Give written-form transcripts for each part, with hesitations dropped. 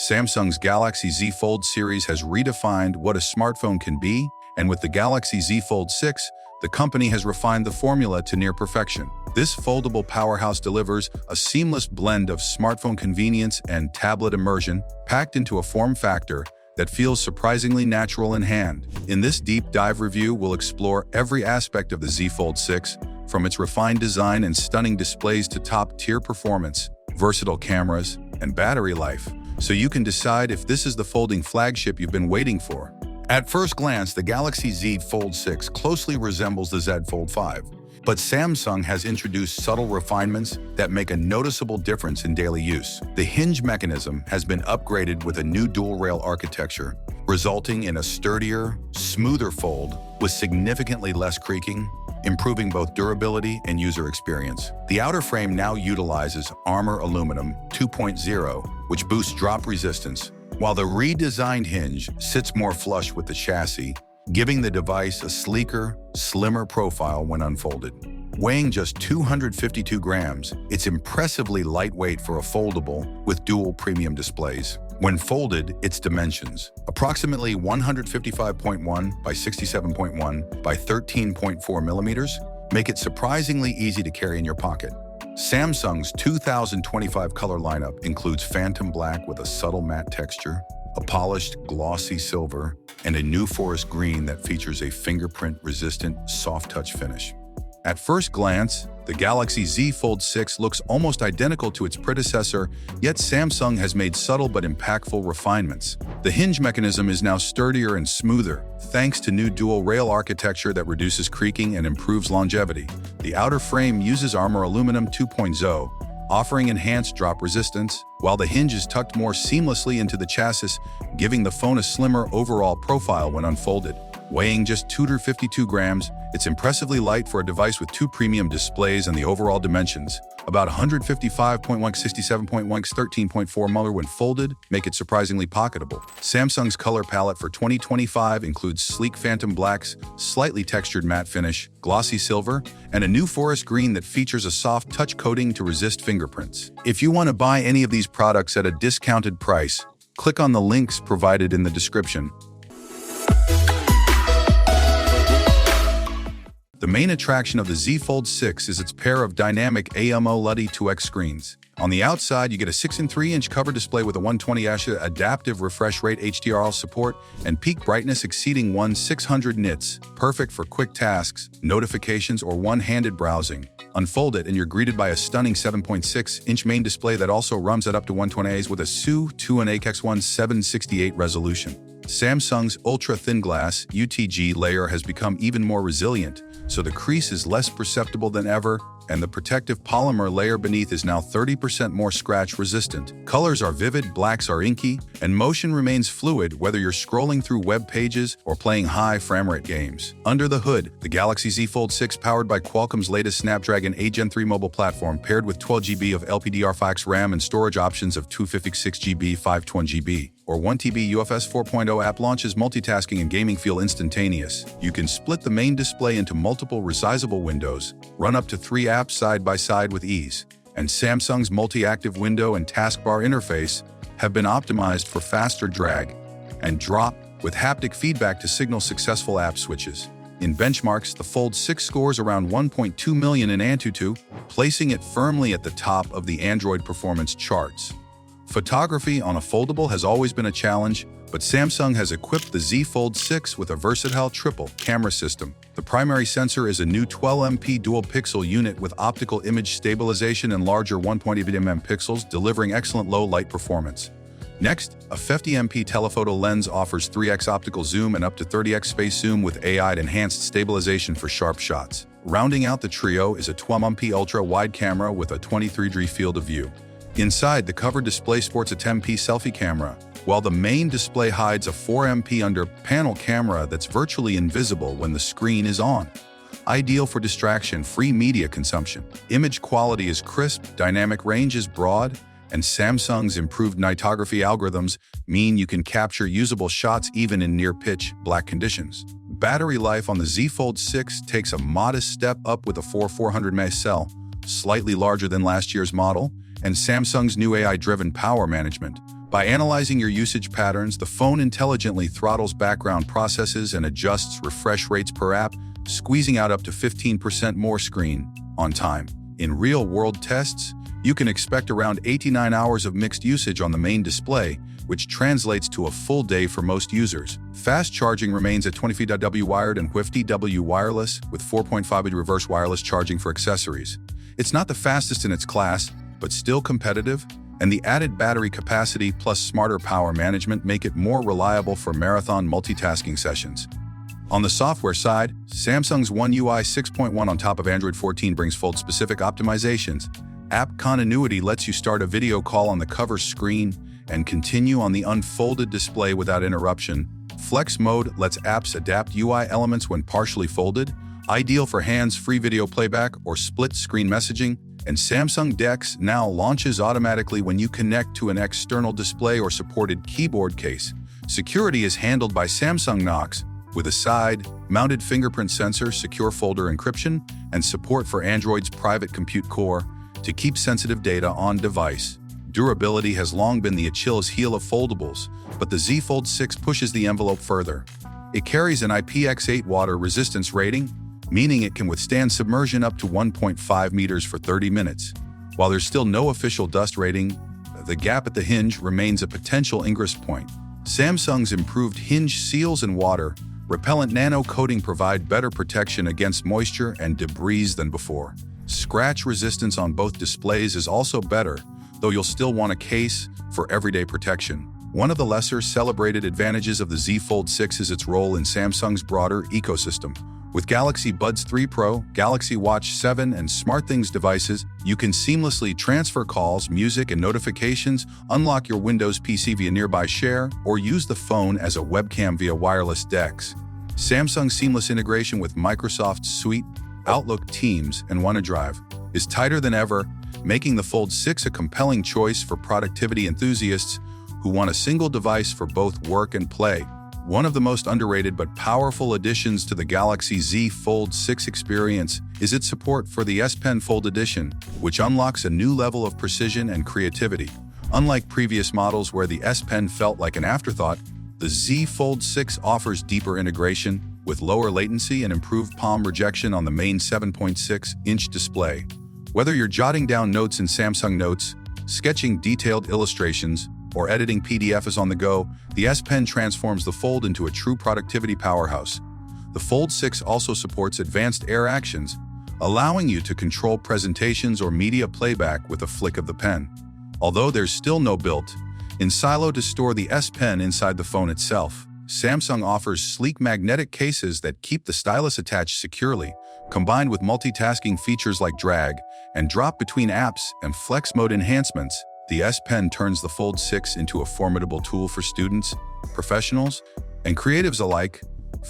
Samsung's Galaxy Z Fold series has redefined what a smartphone can be, and with the Galaxy Z Fold 6, the company has refined the formula to near perfection. This foldable powerhouse delivers a seamless blend of smartphone convenience and tablet immersion, packed into a form factor that feels surprisingly natural in hand. In this deep dive review, we'll explore every aspect of the Z Fold 6, from its refined design and stunning displays to top-tier performance, versatile cameras, and battery life, so you can decide if this is the folding flagship you've been waiting for. At first glance, the Galaxy Z Fold 6 closely resembles the Z Fold 5, but Samsung has introduced subtle refinements that make a noticeable difference in daily use. The hinge mechanism has been upgraded with a new dual-rail architecture, resulting in a sturdier, smoother fold with significantly less creaking, improving both durability and user experience. The outer frame now utilizes Armor Aluminum 2.0, which boosts drop resistance, while the redesigned hinge sits more flush with the chassis, giving the device a sleeker, slimmer profile when unfolded. Weighing just 252 grams, it's impressively lightweight for a foldable with dual premium displays. When folded, its dimensions, approximately 155.1 by 67.1 by 13.4 millimeters, make it surprisingly easy to carry in your pocket. Samsung's 2025 color lineup includes Phantom Black with a subtle matte texture, a polished glossy silver, and a new forest green that features a fingerprint-resistant soft-touch finish. At first glance, the Galaxy Z Fold 6 looks almost identical to its predecessor, yet Samsung has made subtle but impactful refinements. The hinge mechanism is now sturdier and smoother, thanks to new dual-rail architecture that reduces creaking and improves longevity. The outer frame uses Armor Aluminum 2.0, offering enhanced drop resistance, while the hinge is tucked more seamlessly into the chassis, giving the phone a slimmer overall profile when unfolded. Weighing just 252 grams, it's impressively light for a device with two premium displays, and the overall dimensions, about 155.1 67.1 13.4 mm when folded, make it surprisingly pocketable. Samsung's color palette for 2025 includes sleek Phantom Blacks, slightly textured matte finish, glossy silver, and a new forest green that features a soft touch coating to resist fingerprints. If you want to buy any of these products at a discounted price, click on the links provided in the description. The main attraction of the Z Fold 6 is its pair of dynamic AMOLED 2X screens. On the outside, you get a 6 and 3-inch cover display with a 120Hz adaptive refresh rate HDR support and peak brightness exceeding 1600 nits, perfect for quick tasks, notifications, or one-handed browsing. Unfold it and you're greeted by a stunning 7.6-inch main display that also runs at up to 120Hz with a SU2 768 resolution. Samsung's ultra-thin glass UTG layer has become even more resilient, so the crease is less perceptible than ever, and the protective polymer layer beneath is now 30% more scratch-resistant. Colors are vivid, blacks are inky, and motion remains fluid whether you're scrolling through web pages or playing high frame rate games. Under the hood, the Galaxy Z Fold 6, powered by Qualcomm's latest Snapdragon 8 Gen 3 mobile platform, paired with 12 GB of LPDDR5X RAM and storage options of 256 GB, 512 GB, or 1 TB UFS 4.0 app launches multitasking and gaming feel instantaneous. You can split the main display into multiple resizable windows, run up to 3 apps side by side with ease, and Samsung's multi-active window and taskbar interface have been optimized for faster drag and drop with haptic feedback to signal successful app switches. In benchmarks, the Fold 6 scores around 1.2 million in Antutu, placing it firmly at the top of the Android performance charts. Photography on a foldable has always been a challenge, but Samsung has equipped the Z Fold 6 with a versatile triple camera system. The primary sensor is a new 12MP dual-pixel unit with optical image stabilization and larger 1.8mm pixels, delivering excellent low-light performance. Next, a 50MP telephoto lens offers 3x optical zoom and up to 30x space zoom with AI'd enhanced stabilization for sharp shots. Rounding out the trio is a 12MP ultra-wide camera with a 23-degree field of view. Inside, the cover display sports a 10MP selfie camera, while the main display hides a 4MP under-panel camera that's virtually invisible when the screen is on. Ideal for distraction-free media consumption. Image quality is crisp, dynamic range is broad, and Samsung's improved nightography algorithms mean you can capture usable shots even in near-pitch black conditions. Battery life on the Z Fold 6 takes a modest step up with a 4400 mAh cell, slightly larger than last year's model, and Samsung's new AI-driven power management, By analyzing your usage patterns, the phone intelligently throttles background processes and adjusts refresh rates per app, squeezing out up to 15% more screen on time. In real-world tests, you can expect around 89 hours of mixed usage on the main display, which translates to a full day for most users. Fast charging remains at 20 feet wired and 50W wireless, with 4.5 reverse wireless charging for accessories. It's not the fastest in its class, but still competitive, and the added battery capacity plus smarter power management make it more reliable for marathon multitasking sessions. On the software side, Samsung's One UI 6.1 on top of Android 14 brings Fold-specific optimizations. App continuity lets you start a video call on the cover screen and continue on the unfolded display without interruption. Flex mode lets apps adapt UI elements when partially folded, ideal for hands-free video playback or split-screen messaging. And Samsung DeX now launches automatically when you connect to an external display or supported keyboard case. Security is handled by Samsung Knox, with a side-mounted fingerprint sensor, secure folder encryption, and support for Android's private compute core to keep sensitive data on device. Durability has long been the Achilles heel of foldables, but the Z Fold 6 pushes the envelope further. It carries an IPX8 water resistance rating, meaning it can withstand submersion up to 1.5 meters for 30 minutes. While there's still no official dust rating, the gap at the hinge remains a potential ingress point. Samsung's improved hinge seals and water repellent nano coating provide better protection against moisture and debris than before. Scratch resistance on both displays is also better, though you'll still want a case for everyday protection. One of the lesser celebrated advantages of the Z Fold 6 is its role in Samsung's broader ecosystem. With Galaxy Buds 3 Pro, Galaxy Watch 7, and SmartThings devices, you can seamlessly transfer calls, music, and notifications, unlock your Windows PC via Nearby Share, or use the phone as a webcam via wireless DeX. Samsung's seamless integration with Microsoft's Suite, Outlook, Teams, and OneDrive is tighter than ever, making the Fold 6 a compelling choice for productivity enthusiasts who want a single device for both work and play. One of the most underrated but powerful additions to the Galaxy Z Fold 6 experience is its support for the S Pen Fold Edition, which unlocks a new level of precision and creativity. Unlike previous models where the S Pen felt like an afterthought, the Z Fold 6 offers deeper integration with lower latency and improved palm rejection on the main 7.6-inch display. Whether you're jotting down notes in Samsung Notes, sketching detailed illustrations, or editing PDFs on the go, the S Pen transforms the Fold into a true productivity powerhouse. The Fold 6 also supports advanced Air actions, allowing you to control presentations or media playback with a flick of the pen. Although there's still no built-in silo to store the S Pen inside the phone itself, Samsung offers sleek magnetic cases that keep the stylus attached securely. Combined with multitasking features like drag and drop between apps and flex mode enhancements, the S Pen turns the Fold 6 into a formidable tool for students, professionals, and creatives alike,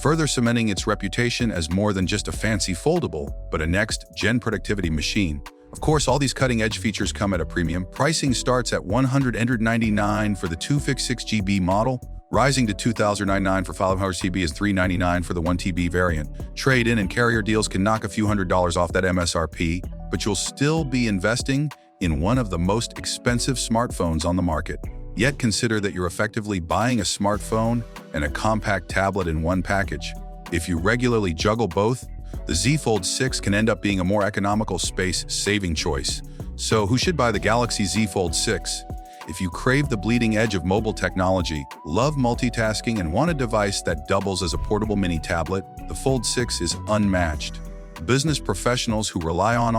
further cementing its reputation as more than just a fancy foldable, but a next-gen productivity machine. Of course, all these cutting-edge features come at a premium. Pricing starts at $199 for the 256GB model, rising to $2,099 for 500GB and $399 for the 1TB variant. Trade-in and carrier deals can knock a few $100s off that MSRP, but you'll still be investing in one of the most expensive smartphones on the market. Yet consider that you're effectively buying a smartphone and a compact tablet in one package. If you regularly juggle both, the Z Fold 6 can end up being a more economical space-saving choice. So who should buy the Galaxy Z Fold 6? If you crave the bleeding edge of mobile technology, love multitasking, and want a device that doubles as a portable mini tablet, the Fold 6 is unmatched. Business professionals who rely on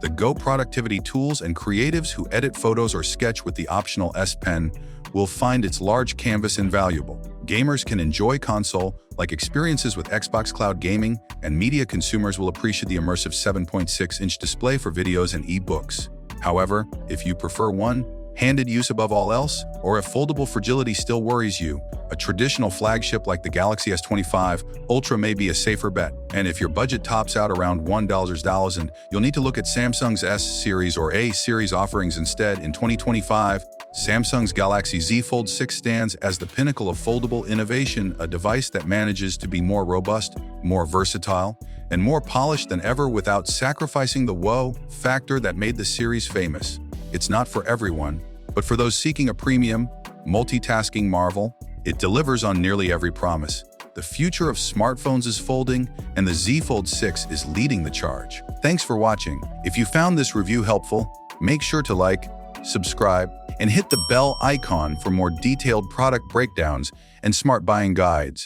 the Go productivity tools and creatives who edit photos or sketch with the optional S Pen will find its large canvas invaluable. Gamers can enjoy console-like experiences with Xbox Cloud Gaming, and media consumers will appreciate the immersive 7.6-inch display for videos and e-books. However, if you prefer one-handed use above all else, or if foldable fragility still worries you, a traditional flagship like the Galaxy S25 Ultra may be a safer bet. And if your budget tops out around $1,000, you'll need to look at Samsung's S-Series or A-Series offerings instead. In 2025, Samsung's Galaxy Z Fold 6 stands as the pinnacle of foldable innovation, a device that manages to be more robust, more versatile, and more polished than ever without sacrificing the wow factor that made the series famous. It's not for everyone, but for those seeking a premium, multitasking marvel, it delivers on nearly every promise. The future of smartphones is folding, and the Z Fold 6 is leading the charge. Thanks for watching. If you found this review helpful, make sure to like, subscribe, and hit the bell icon for more detailed product breakdowns and smart buying guides.